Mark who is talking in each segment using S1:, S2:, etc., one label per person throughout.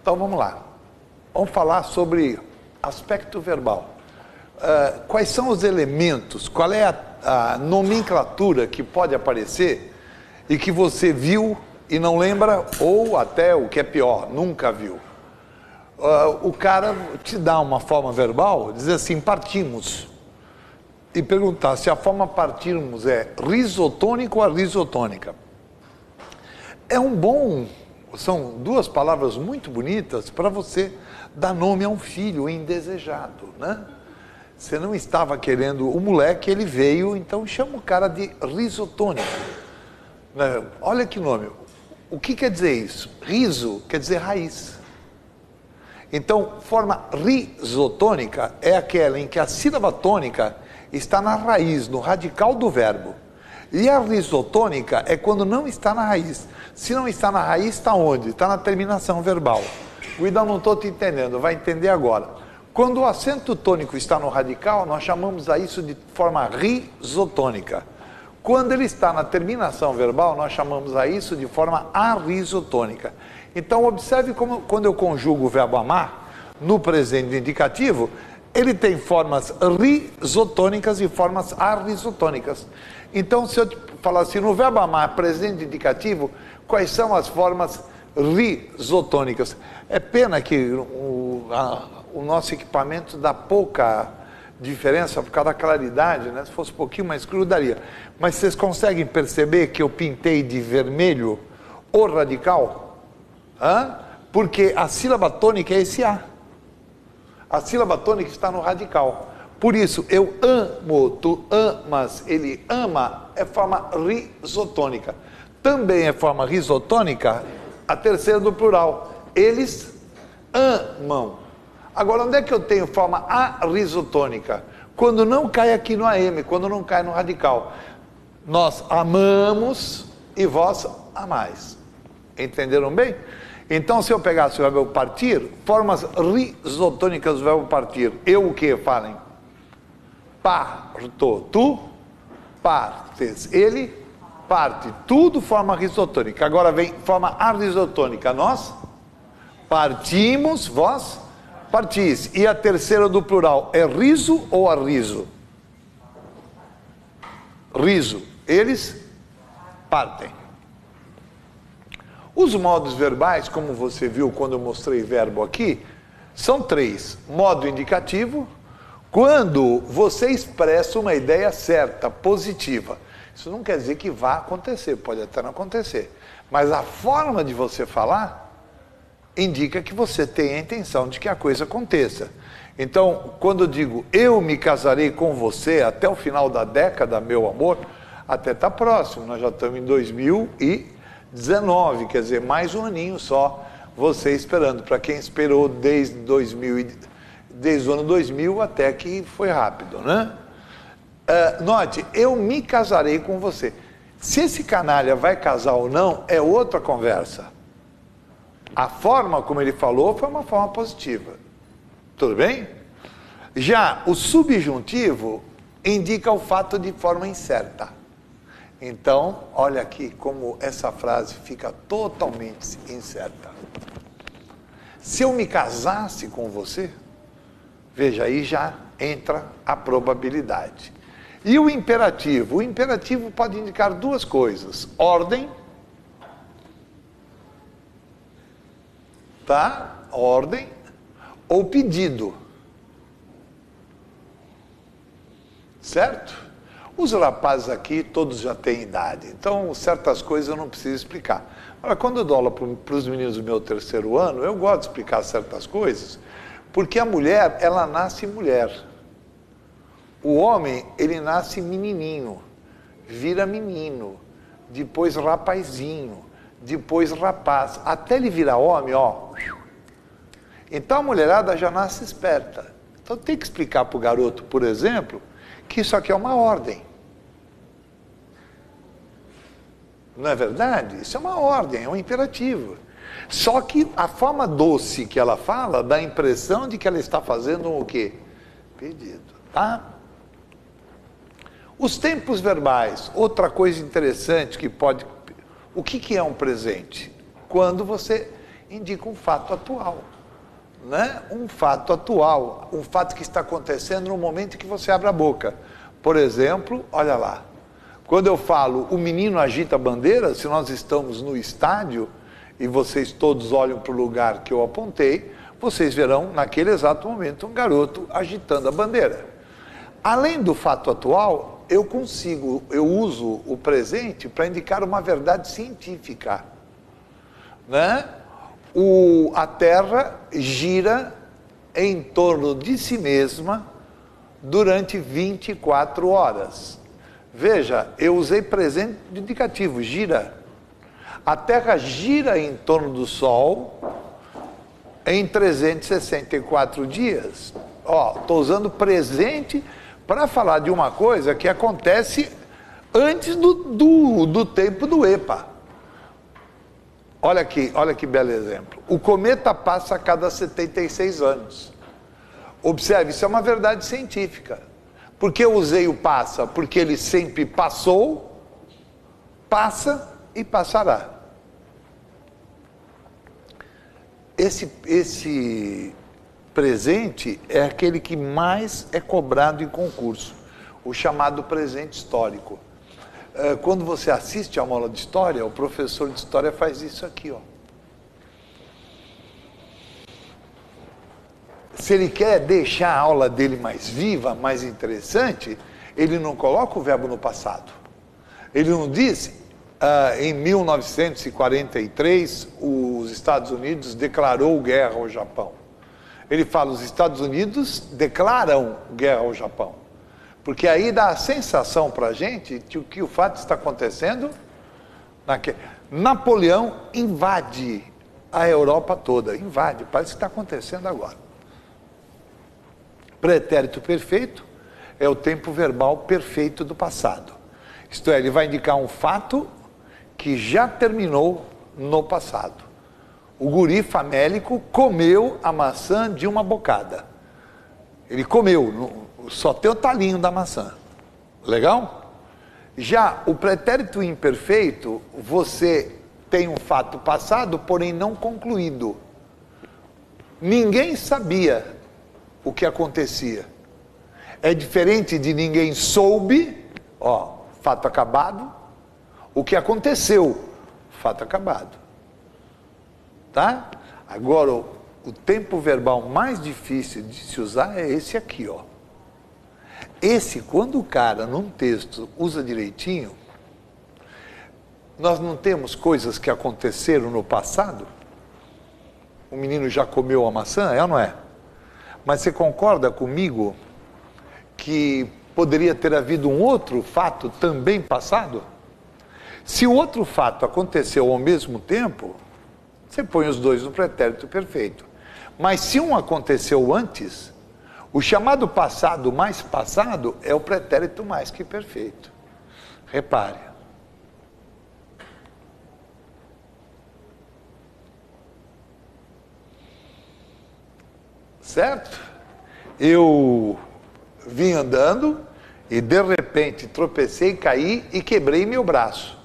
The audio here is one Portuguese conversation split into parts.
S1: Então vamos lá. Vamos falar sobre aspecto verbal. Quais são os elementos, qual é a nomenclatura que pode aparecer e que você viu e não lembra, ou até o que é pior, nunca viu. O cara te dá uma forma verbal, diz assim, partimos. E perguntar se a forma partirmos é risotônica ou arrisotônica. São duas palavras muito bonitas para você dar nome a um filho indesejado, né? Você não estava querendo o moleque, ele veio, então chama o cara de risotônico. Olha que nome. O que quer dizer isso? Riso quer dizer raiz. Então, forma risotônica é aquela em que a sílaba tônica está na raiz, no radical do verbo. E a risotônica é quando não está na raiz. Se não está na raiz, está onde? Está na terminação verbal. Guida, não estou te entendendo, vai entender agora. Quando o acento tônico está no radical, nós chamamos a isso de forma risotônica. Quando ele está na terminação verbal, nós chamamos a isso de forma arrisotônica. Então, observe como, quando eu conjugo o verbo amar, no presente indicativo, ele tem formas risotônicas e formas arrisotônicas. Então, se eu te falar assim, no verbo amar, presente indicativo, quais são as formas risotônicas? É pena que o nosso equipamento dá pouca diferença por causa da claridade, né? Se fosse um pouquinho mais escuro, daria. Mas vocês conseguem perceber que eu pintei de vermelho o radical? Porque a sílaba tônica é esse A. A sílaba tônica está no radical. Por isso, eu amo, tu amas, ele ama, é forma risotônica. Também é forma risotônica a terceira do plural. Eles amam. Agora, onde é que eu tenho forma arrisotônica? Quando não cai aqui no AM, quando não cai no radical. Nós amamos e vós amais. Entenderam bem? Então, se eu pegasse o verbo partir, formas risotônicas do verbo partir. Eu o que? Falem. Parto. Tu partes. Ele parte. Tudo forma risotônica. Agora vem forma arrisotônica. Nós partimos, vós partis. E a terceira do plural é riso ou arriso? Riso. Eles partem. Os modos verbais, como você viu quando eu mostrei verbo aqui, são três. Modo indicativo, quando você expressa uma ideia certa, positiva. Isso não quer dizer que vá acontecer, pode até não acontecer. Mas a forma de você falar indica que você tem a intenção de que a coisa aconteça. Então, quando eu digo, eu me casarei com você até o final da década, meu amor, até está próximo, nós já estamos em 2019, quer dizer, mais um aninho só, você esperando. Para quem esperou desde o ano 2000 até que foi rápido, né? Note, eu me casarei com você. Se esse canalha vai casar ou não, é outra conversa. A forma como ele falou foi uma forma positiva. Tudo bem? Já o subjuntivo indica o fato de forma incerta. Então, olha aqui como essa frase fica totalmente incerta. Se eu me casasse com você, veja, aí já entra a probabilidade. E o imperativo? O imperativo pode indicar duas coisas. Ordem, tá? Ordem, ou pedido. Certo? Os rapazes aqui, todos já têm idade, então certas coisas eu não preciso explicar. Agora, quando eu dou aula para os meninos do meu terceiro ano, eu gosto de explicar certas coisas, porque a mulher, ela nasce mulher. O homem, ele nasce menininho, vira menino, depois rapazinho, depois rapaz, até ele virar homem, ó. Então a mulherada já nasce esperta. Então tem que explicar para o garoto, por exemplo, que isso aqui é uma ordem. Não é verdade? Isso é uma ordem, é um imperativo. Só que a forma doce que ela fala dá a impressão de que ela está fazendo o quê? Pedido, tá? Os tempos verbais, outra coisa interessante que pode... O que é um presente? Quando você indica um fato atual. Né? Um fato atual, um fato que está acontecendo no momento em que você abre a boca. Por exemplo, olha lá, quando eu falo o menino agita a bandeira, se nós estamos no estádio e vocês todos olham para o lugar que eu apontei, vocês verão naquele exato momento um garoto agitando a bandeira. Além do fato atual, eu uso o presente para indicar uma verdade científica. Né? A Terra gira em torno de si mesma durante 24 horas. Veja, eu usei presente indicativo, gira. A Terra gira em torno do Sol em 364 dias. Estou usando presente para falar de uma coisa que acontece antes do tempo do EPA. Olha que belo exemplo. O cometa passa a cada 76 anos. Observe, isso é uma verdade científica. Por que eu usei o passa? Porque ele sempre passou, passa e passará. Esse presente é aquele que mais é cobrado em concurso, o chamado presente histórico. Quando você assiste a uma aula de história, o professor de história faz isso aqui, Se ele quer deixar a aula dele mais viva, mais interessante, ele não coloca o verbo no passado. Ele não diz, em 1943, os Estados Unidos declarou guerra ao Japão. Ele fala, os Estados Unidos declaram guerra ao Japão. Porque aí dá a sensação para a gente de que o fato está acontecendo. Napoleão invade a Europa toda, invade, parece que está acontecendo agora. Pretérito perfeito é o tempo verbal perfeito do passado. Isto é, ele vai indicar um fato que já terminou no passado. O guri famélico comeu a maçã de uma bocada. Ele comeu, só tem o talinho da maçã. Legal? Já o pretérito imperfeito, você tem um fato passado, porém não concluído. Ninguém sabia o que acontecia. É diferente de ninguém soube, fato acabado, o que aconteceu, fato acabado. Tá? Agora, o tempo verbal mais difícil de se usar é esse aqui, Esse, quando o cara, num texto, usa direitinho, nós não temos coisas que aconteceram no passado? O menino já comeu a maçã, é ou não é? Mas você concorda comigo que poderia ter havido um outro fato também passado? Se o outro fato aconteceu ao mesmo tempo, você põe os dois no pretérito perfeito. Mas se um aconteceu antes, o chamado passado mais passado é o pretérito mais que perfeito. Repare. Certo? Eu vim andando e de repente tropecei, caí e quebrei meu braço.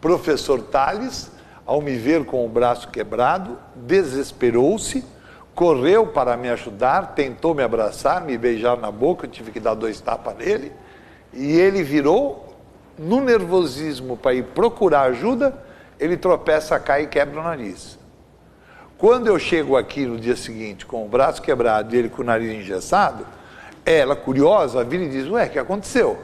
S1: Professor Tales, ao me ver com o braço quebrado, desesperou-se, correu para me ajudar, tentou me abraçar, me beijar na boca, eu tive que dar 2 tapas nele, e ele virou, no nervosismo para ir procurar ajuda, ele tropeça, cai e quebra o nariz. Quando eu chego aqui no dia seguinte com o braço quebrado e ele com o nariz engessado, ela, curiosa, vira e diz, ué, o que aconteceu?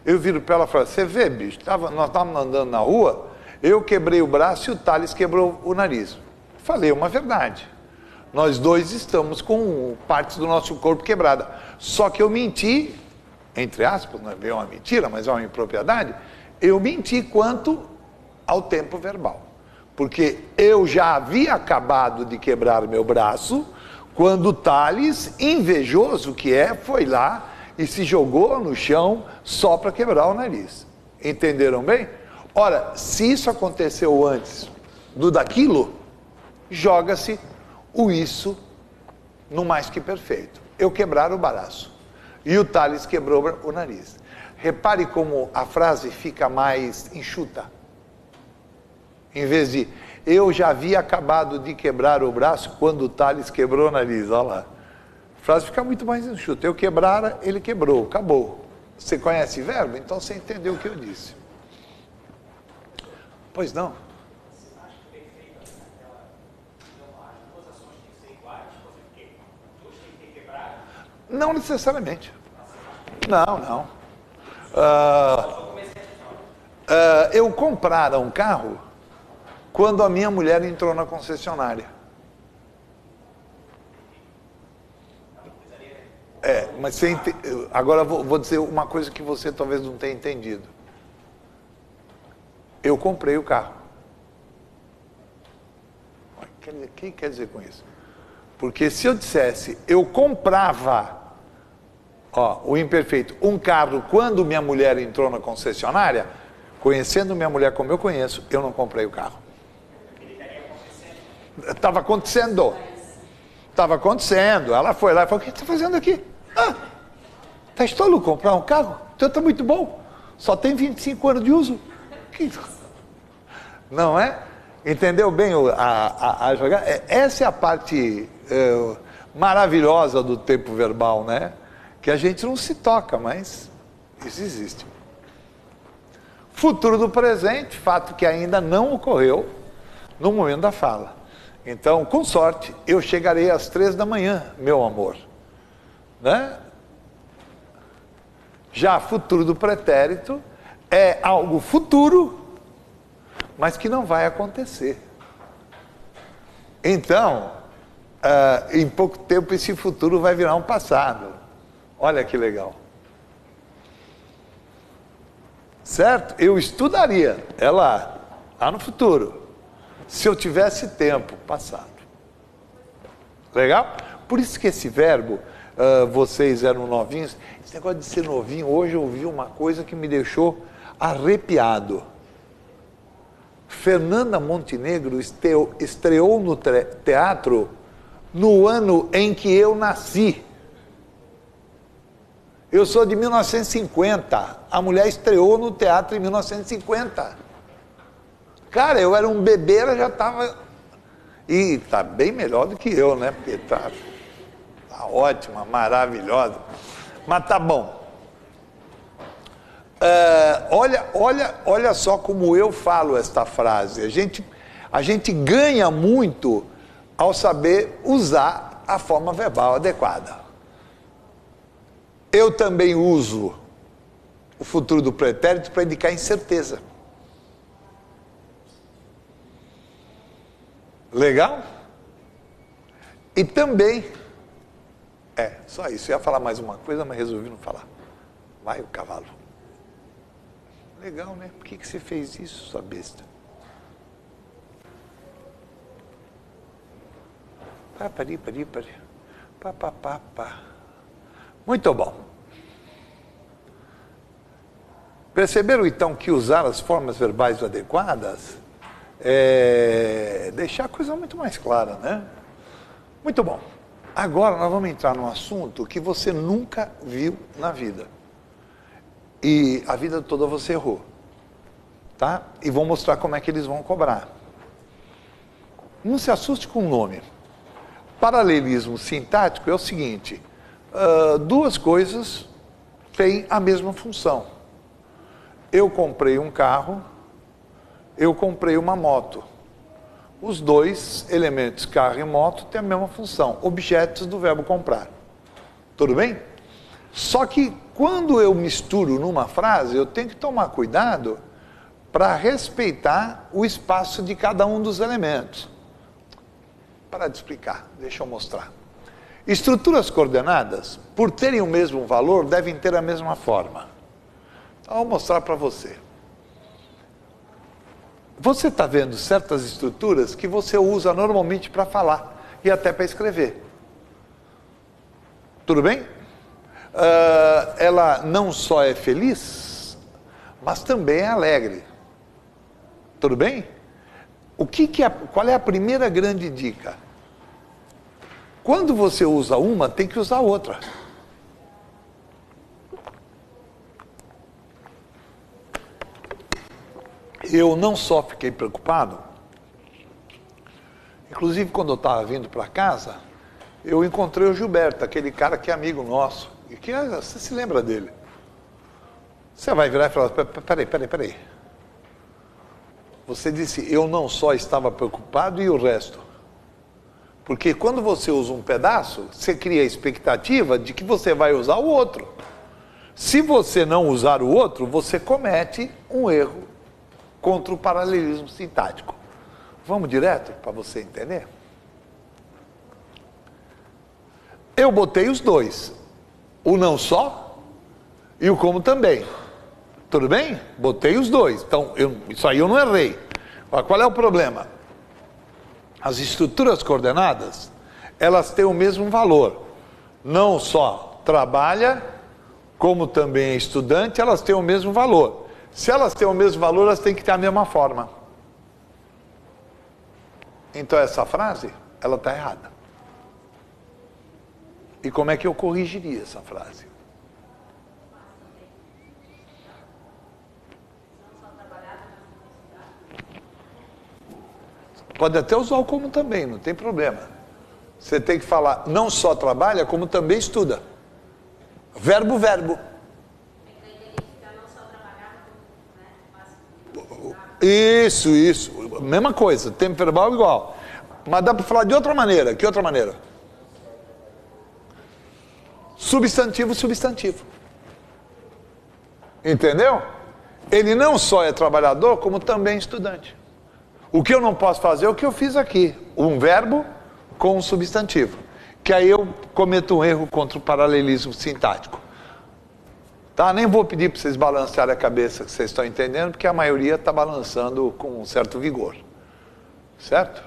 S1: Eu viro para ela e falo, você vê, bicho, nós estávamos andando na rua, eu quebrei o braço e o Thales quebrou o nariz. Falei uma verdade. Nós dois estamos com partes do nosso corpo quebrada. Só que eu menti, entre aspas, não é bem uma mentira, mas é uma impropriedade, eu menti quanto ao tempo verbal. Porque eu já havia acabado de quebrar meu braço, quando o Thales, invejoso que é, foi lá e se jogou no chão só para quebrar o nariz. Entenderam bem? Ora, se isso aconteceu antes do daquilo, joga-se o isso no mais que perfeito. Eu quebrar o braço e o Thales quebrou o nariz. Repare como a frase fica mais enxuta. Em vez de Eu já havia acabado de quebrar o braço quando o Thales quebrou o nariz. Olha lá. A frase fica muito mais enxuta. Eu quebrara, ele quebrou. Acabou. Você conhece verbo? Então você entendeu o que eu disse. Pois não? Não necessariamente. Não, não. Eu comprara um carro quando a minha mulher entrou na concessionária. Mas agora vou dizer uma coisa que você talvez não tenha entendido. Eu comprei o carro. O que quer dizer com isso? Porque se eu dissesse, eu comprava, o imperfeito, um carro quando minha mulher entrou na concessionária, conhecendo minha mulher como eu conheço, eu não comprei o carro. Estava acontecendo. Estava acontecendo. Ela foi lá e falou, o que você está fazendo aqui? Está estolo comprar um carro? Então está muito bom. Só tem 25 anos de uso. Não é? Entendeu bem a jogada? Essa é a parte maravilhosa do tempo verbal, né? Que a gente não se toca, mas isso existe. Futuro do presente, fato que ainda não ocorreu no momento da fala. Então, com sorte, eu chegarei às 3 da manhã, meu amor. Né? Já futuro do pretérito é algo futuro, mas que não vai acontecer. Então, em pouco tempo esse futuro vai virar um passado. Olha que legal. Certo? Eu estudaria, lá no futuro, se eu tivesse tempo passado. Legal? Por isso que esse verbo, vocês eram novinhos, esse negócio de ser novinho, hoje eu ouvi uma coisa que me deixou arrepiado. Fernanda Montenegro estreou no teatro no ano em que eu nasci. Eu sou de 1950. A mulher estreou no teatro em 1950. Cara, eu era um bebê, ela já estava... E está bem melhor do que eu, né? Porque tá ótima, maravilhosa. Mas tá bom. Olha só como eu falo esta frase. A gente ganha muito ao saber usar a forma verbal adequada. Eu também uso o futuro do pretérito para indicar incerteza. Legal? E também... só isso. Eu ia falar mais uma coisa, mas resolvi não falar. Vai o cavalo. Legal, né? Por que você fez isso, sua besta? Pari. Pá. Muito bom. Perceberam então que usar as formas verbais adequadas deixar a coisa muito mais clara, né? Muito bom. Agora nós vamos entrar num assunto que você nunca viu na vida. E a vida toda você errou. Tá? E vou mostrar como é que eles vão cobrar. Não se assuste com o nome. Paralelismo sintático é o seguinte: duas coisas têm a mesma função. Eu comprei um carro, eu comprei uma moto. Os dois elementos, carro e moto, têm a mesma função, objetos do verbo comprar. Tudo bem? Só que quando eu misturo numa frase, eu tenho que tomar cuidado para respeitar o espaço de cada um dos elementos. Para de explicar, deixa eu mostrar. Estruturas coordenadas, por terem o mesmo valor, devem ter a mesma forma. Então, vou mostrar para você. Você está vendo certas estruturas que você usa normalmente para falar e até para escrever. Tudo bem? Ela não só é feliz, mas também é alegre. Tudo bem? Qual é a primeira grande dica? Quando você usa uma, tem que usar outra. Eu não só fiquei preocupado, Inclusive, quando eu estava vindo para casa, eu encontrei o Gilberto, aquele cara que é amigo nosso. E que você se lembra dele? Você vai virar e falar, peraí. Você disse, eu não só estava preocupado e o resto. Porque quando você usa um pedaço, você cria a expectativa de que você vai usar o outro. Se você não usar o outro, você comete um erro contra o paralelismo sintático. Vamos direto para você entender? Eu botei os dois. O não só e o como também. Tudo bem? Botei os dois. Então, isso aí eu não errei. Mas qual é o problema? As estruturas coordenadas, elas têm o mesmo valor. Não só trabalha, como também é estudante, elas têm o mesmo valor. Se elas têm o mesmo valor, elas têm que ter a mesma forma. Então essa frase, ela está errada. E como é que eu corrigiria essa frase? Pode até usar o como também, não tem problema. Você tem que falar, não só trabalha, como também estuda. Verbo. Isso. Mesma coisa, tempo verbal igual. Mas dá para falar de outra maneira. Que outra maneira? Substantivo. Entendeu? Ele não só é trabalhador, como também estudante. O que eu não posso fazer é o que eu fiz aqui. Um verbo com um substantivo. Que aí eu cometo um erro contra o paralelismo sintático. Tá? Nem vou pedir para vocês balancearem a cabeça, que vocês estão entendendo, porque a maioria está balançando com um certo vigor. Certo?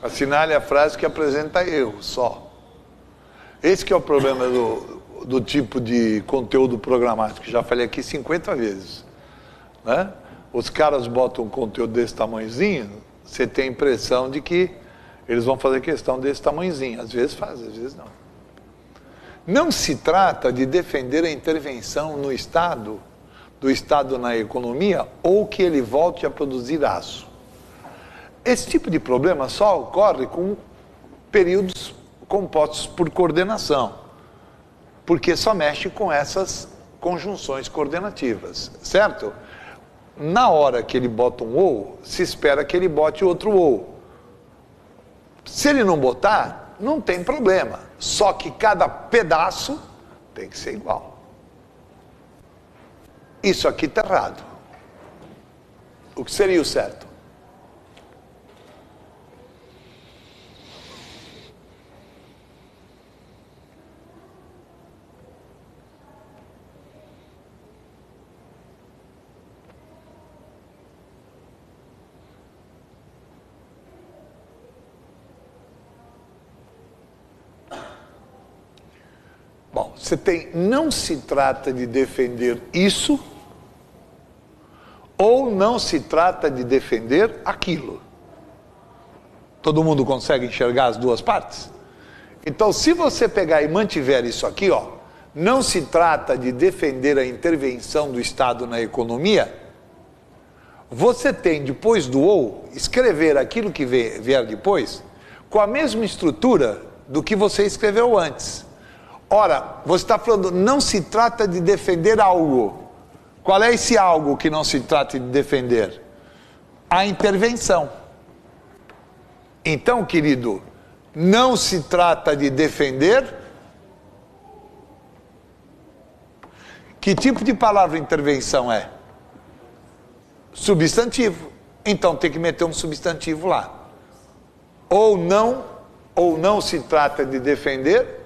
S1: Assinale a frase que apresenta erro, só. Esse que é o problema do tipo de conteúdo programático, que já falei aqui 50 vezes. Né? Os caras botam um conteúdo desse tamanhozinho, você tem a impressão de que eles vão fazer questão desse tamanhozinho. Às vezes fazem, às vezes não. Não se trata de defender a intervenção no Estado, do Estado na economia, ou que ele volte a produzir aço. Esse tipo de problema só ocorre com períodos compostos por coordenação, porque só mexe com essas conjunções coordenativas, certo? Na hora que ele bota um ou, se espera que ele bote outro ou. Se ele não botar, não tem problema, só que cada pedaço tem que ser igual. Isso aqui está errado. O que seria o certo? Bom, você tem, não se trata de defender isso, ou não se trata de defender aquilo. Todo mundo consegue enxergar as duas partes? Então, se você pegar e mantiver isso aqui, ó, não se trata de defender a intervenção do Estado na economia, você tem, depois do ou, escrever aquilo que vier depois, com a mesma estrutura do que você escreveu antes. Ora, você está falando, não se trata de defender algo. Qual é esse algo que não se trata de defender? A intervenção. Então, querido, não se trata de defender. Que tipo de palavra intervenção é? Substantivo. Então tem que meter um substantivo lá. Ou não se trata de defender.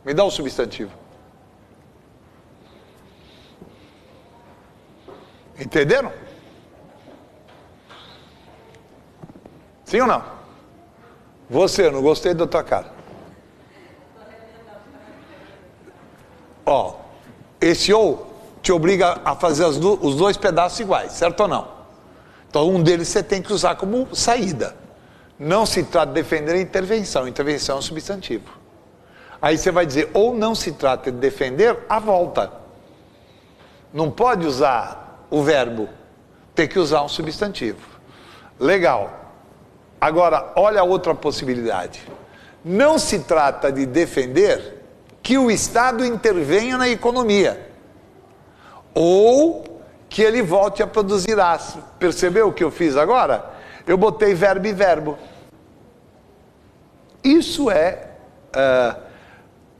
S1: Me dá um substantivo. Entenderam? Sim ou não? Você, eu não gostei da tua cara. Ó, esse ou te obriga a fazer os dois pedaços iguais, certo ou não? Então um deles você tem que usar como saída. Não se trata de defender a intervenção. Intervenção é um substantivo. Aí você vai dizer, ou não se trata de defender a volta. Não pode usar o verbo. Tem que usar um substantivo. Legal. Agora, olha a outra possibilidade. Não se trata de defender que o Estado intervenha na economia. Ou que ele volte a produzir aço. Percebeu o que eu fiz agora? Eu botei verbo e verbo. Isso é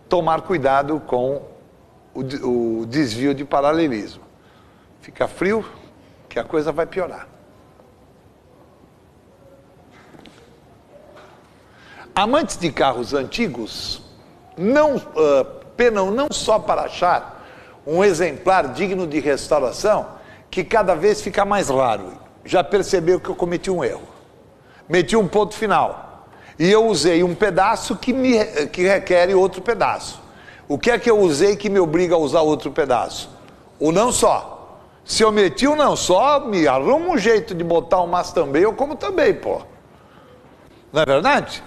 S1: tomar cuidado com o desvio de paralelismo. Fica frio, que a coisa vai piorar. Amantes de carros antigos penam não só para achar um exemplar digno de restauração, que cada vez fica mais raro. Já percebeu que eu cometi um erro. Meti um ponto final. E eu usei um pedaço que requer outro pedaço. O que é que eu usei que me obriga a usar outro pedaço? O não só. Se eu meti o não só, me arruma um jeito de botar um mas também, eu como também, pô. Não é verdade?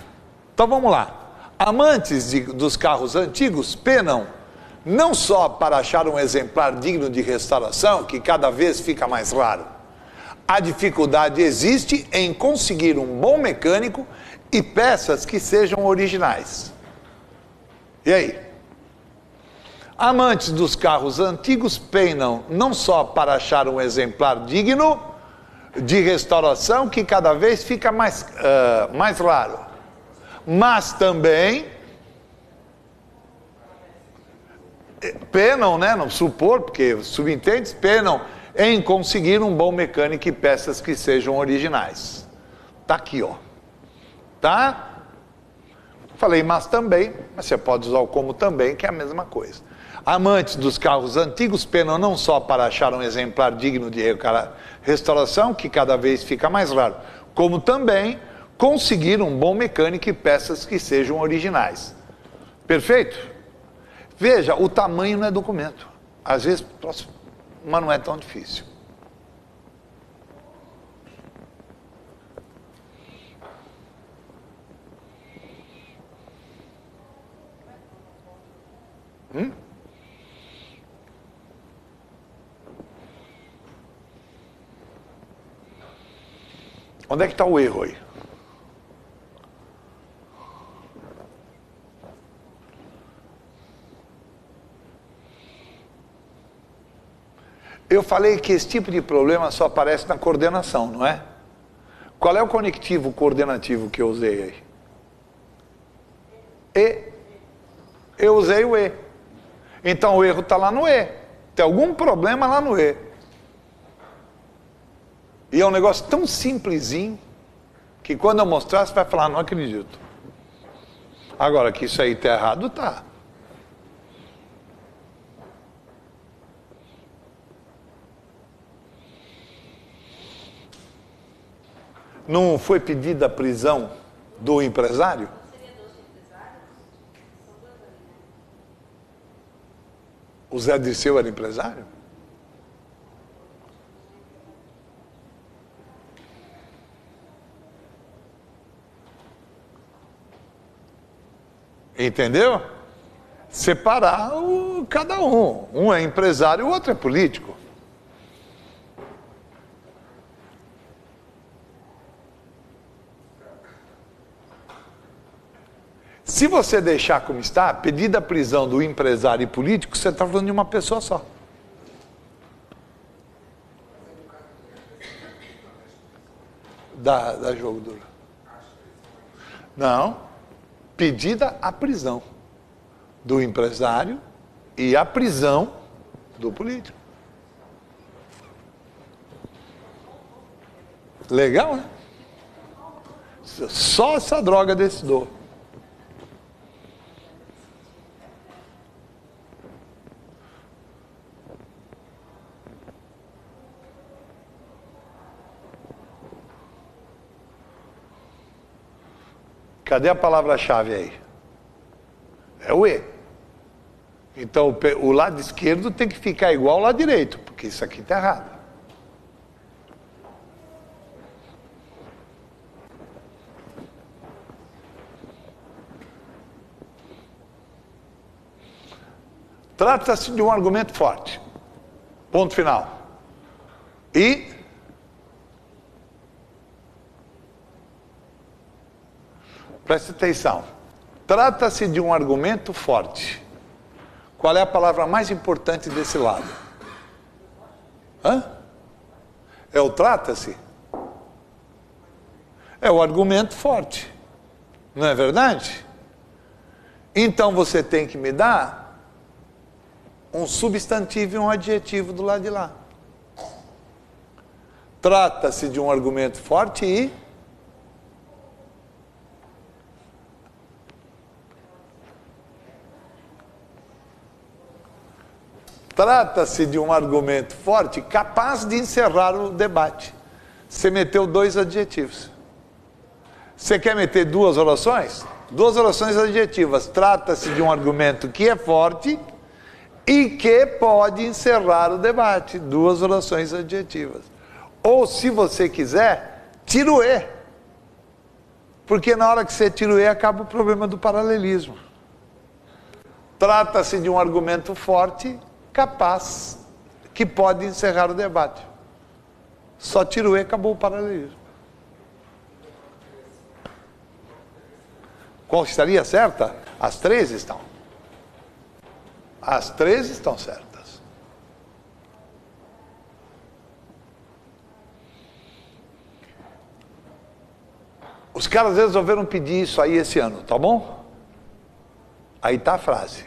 S1: Então vamos lá. Amantes dos carros antigos penam não só para achar um exemplar digno de restauração, que cada vez fica mais raro. A dificuldade existe em conseguir um bom mecânico e peças que sejam originais. E aí? Amantes dos carros antigos penam não só para achar um exemplar digno de restauração, que cada vez fica mais raro, mas também penam, né, não supor, porque subentende, penam em conseguir um bom mecânico e peças que sejam originais. Tá aqui, ó. Tá? Falei mas também, mas você pode usar o como também, que é a mesma coisa. Amantes dos carros antigos penam não só para achar um exemplar digno de restauração, que cada vez fica mais raro, como também conseguir um bom mecânico e peças que sejam originais. Perfeito? Veja, o tamanho não é documento. Às vezes, mas não é tão difícil. Onde é que está o erro aí? Eu falei que esse tipo de problema só aparece na coordenação, não é? Qual é o conectivo coordenativo que eu usei aí? E. Eu usei o E. Então o erro está lá no E. Tem algum problema lá no E. E é um negócio tão simplesinho que quando eu mostrar você vai falar, não acredito. Agora que isso aí está errado, está. Não foi pedida a prisão do empresário? O Zé Dirceu era empresário? Entendeu? Separar cada um. Um é empresário, o outro é político. Se você deixar como está, pedida a prisão do empresário e político, você está falando de uma pessoa só. Da jogo duro. Não. Pedida a prisão do empresário e a prisão do político. Legal, né? Só essa droga decidiu. Cadê a palavra-chave aí? É o E. Então o lado esquerdo tem que ficar igual ao lado direito, porque isso aqui está errado. Trata-se de um argumento forte. Ponto final. E preste atenção. Trata-se de um argumento forte. Qual é a palavra mais importante desse lado? Hã? É o trata-se? É o argumento forte. Não é verdade? Então você tem que me dar um substantivo e um adjetivo do lado de lá. Trata-se de um argumento forte e trata-se de um argumento forte capaz de encerrar o debate. Você meteu 2 adjetivos. Você quer meter 2 orações? 2 orações adjetivas. Trata-se de um argumento que é forte e que pode encerrar o debate. 2 orações adjetivas. Ou, se você quiser, tira o E. Porque na hora que você tira o E, acaba o problema do paralelismo. Trata-se de um argumento forte, capaz, que pode encerrar o debate. Só tira o E, acabou o paralelismo. Qual estaria certa? As 3 estão. As 3 estão certas. Os caras resolveram pedir isso aí esse ano, tá bom? Aí está a frase.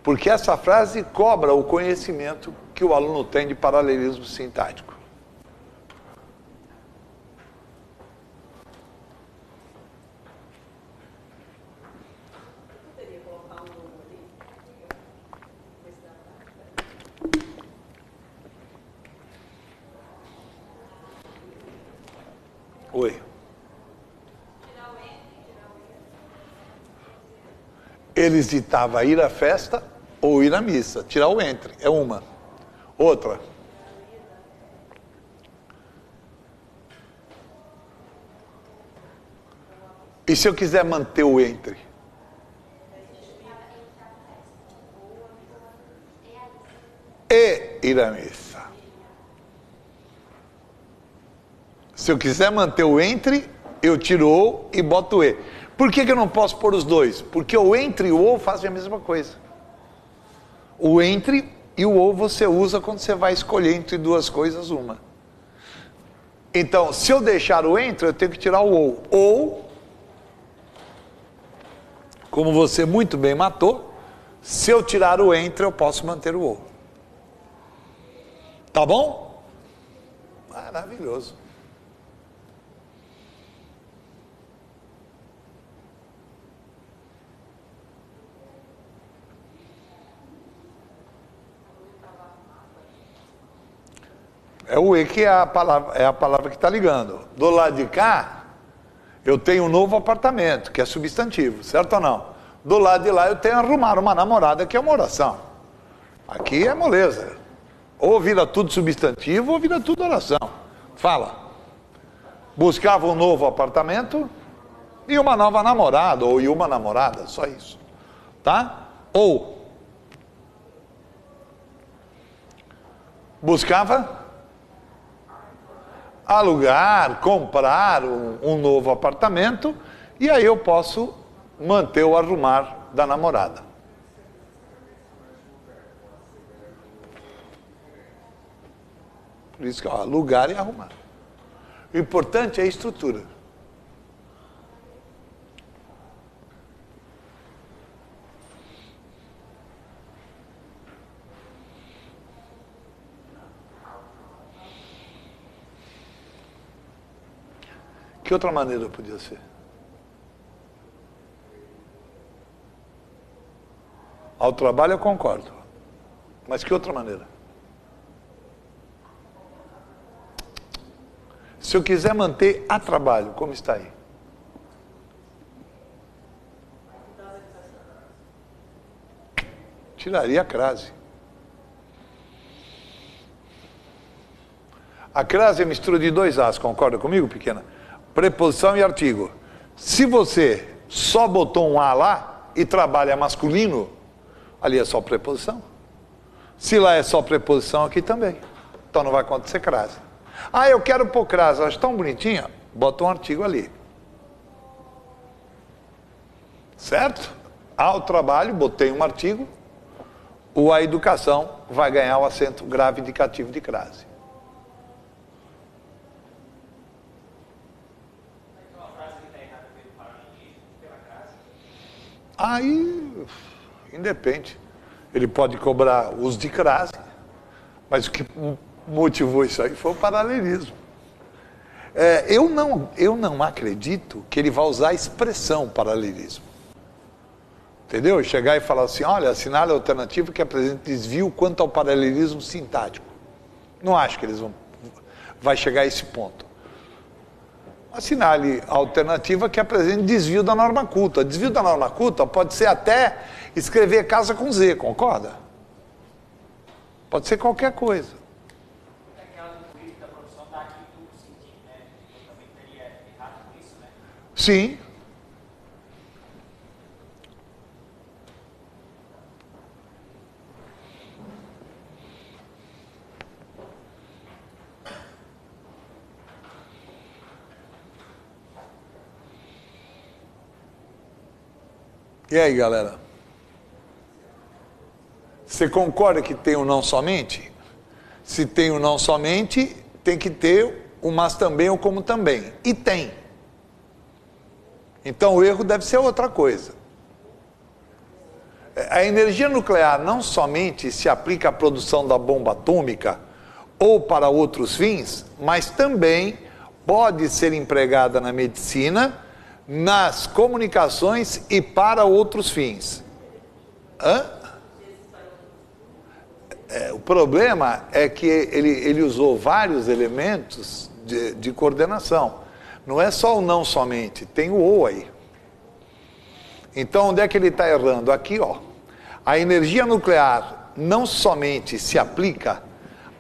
S1: Porque essa frase cobra o conhecimento que o aluno tem de paralelismo sintático. Oi. Eles ditavam ir à festa ou ir à missa. Tirar o entre, é uma. Outra. E se eu quiser manter o entre? E ir à missa. Se eu quiser manter o entre, eu tiro o e boto o E. Por que eu não posso pôr os 2? Porque o entre e o ou fazem a mesma coisa. O entre e o ou você usa quando você vai escolher entre 2 coisas uma. Então, se eu deixar o entre, eu tenho que tirar o ou. Ou, como você muito bem matou, se eu tirar o entre, eu posso manter o ou. Tá bom? Maravilhoso. É o E que é a palavra que está ligando. Do lado de cá, eu tenho um novo apartamento, que é substantivo, certo ou não? Do lado de lá eu tenho arrumar uma namorada, que é uma oração. Aqui é moleza. Ou vira tudo substantivo, ou vira tudo oração. Fala. Buscava um novo apartamento e uma nova namorada, ou e uma namorada, só isso. Tá? Ou buscava alugar, comprar um novo apartamento, e aí eu posso manter o arrumar da namorada. Por isso que ó, alugar e arrumar. O importante é a estrutura. Que outra maneira podia ser? Ao trabalho eu concordo. Mas que outra maneira? Se eu quiser manter a trabalho, como está aí? Tiraria a crase. A crase é mistura de 2 As, concorda comigo, pequena? Preposição e artigo. Se você só botou um A lá, e trabalho é masculino, ali é só preposição. Se lá é só preposição, aqui também. Então não vai acontecer crase. Ah, eu quero pôr crase, acho tão bonitinha, bota um artigo ali. Certo? Ao trabalho, botei um artigo, a educação vai ganhar o acento grave indicativo de crase. Aí, independe. Ele pode cobrar uso de crase, mas o que motivou isso aí foi o paralelismo. Eu não acredito que ele vai usar a expressão paralelismo. Entendeu? Chegar e falar assim, olha, assinale a alternativa que apresenta desvio quanto ao paralelismo sintático. Não acho que eles vai chegar a esse ponto. Assinale a alternativa que apresenta desvio da norma culta. Desvio da norma culta pode ser até escrever casa com Z, concorda? Pode ser qualquer coisa.
S2: Aquela do político da produção dá aqui duplo sentido, né? Eu também teria errado com isso, né?
S1: Sim. E aí, galera? Você concorda que tem o não somente? Se tem o não somente, tem que ter o mas também ou como também. E tem. Então o erro deve ser outra coisa. A energia nuclear não somente se aplica à produção da bomba atômica ou para outros fins, mas também pode ser empregada na medicina, nas comunicações e para outros fins. O problema é que ele usou vários elementos de coordenação. Não é só o não somente, tem o ou aí. Então, onde é que ele está errando? Aqui, ó. A energia nuclear não somente se aplica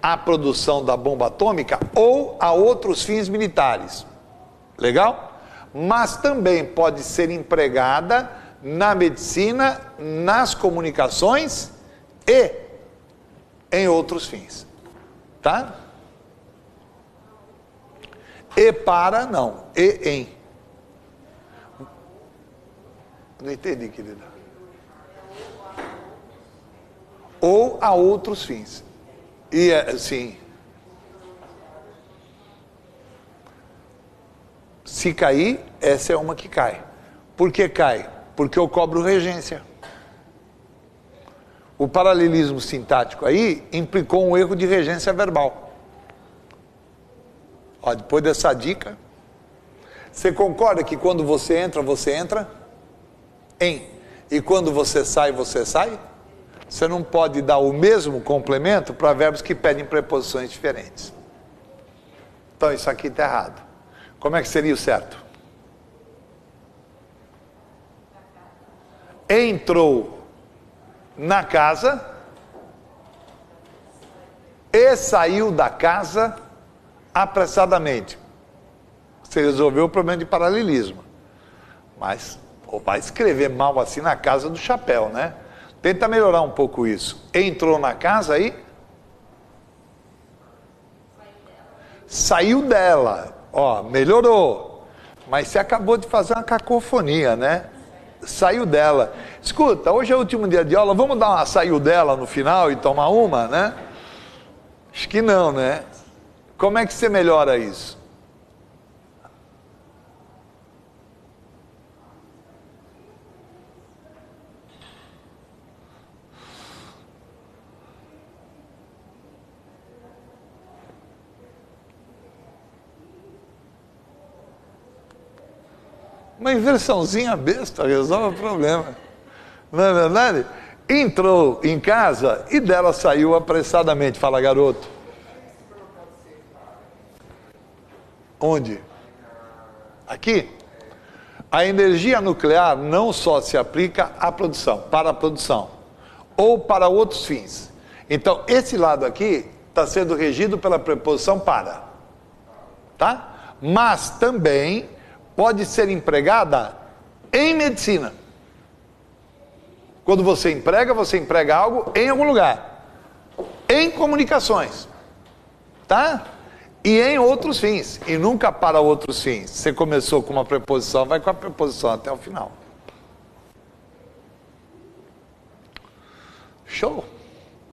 S1: à produção da bomba atômica ou a outros fins militares. Legal? Mas também pode ser empregada na medicina, nas comunicações e em outros fins. Tá? E para, não. E em. Não entendi, querida. Ou a outros fins. E sim. Se cair, essa é uma que cai. Por que cai? Porque eu cobro regência. O paralelismo sintático aí implicou um erro de regência verbal. Ó, depois dessa dica, você concorda que quando você entra em, e quando você sai? Você não pode dar o mesmo complemento para verbos que pedem preposições diferentes. Então isso aqui está errado. Como é que seria o certo? Entrou na casa e saiu da casa apressadamente. Você resolveu o problema de paralelismo. Mas vai escrever mal assim na casa do chapéu, né? Tenta melhorar um pouco isso. Entrou na casa e saiu dela. Ó, melhorou. Mas você acabou de fazer uma cacofonia, né? Saiu dela. Escuta, hoje é o último dia de aula, vamos dar uma saiu dela no final e tomar uma, né? Acho que não, né? Como é que você melhora isso? Uma inversãozinha besta resolve o problema. Não é verdade? Entrou em casa e dela saiu apressadamente. Fala, garoto. Onde? Aqui? A energia nuclear não só se aplica à produção, para a produção, ou para outros fins. Então, esse lado aqui está sendo regido pela preposição para. Tá? Mas também pode ser empregada em medicina. Quando você emprega algo em algum lugar. Em comunicações. Tá? E em outros fins. E nunca para outros fins. Você começou com uma preposição, vai com a preposição até o final. Show!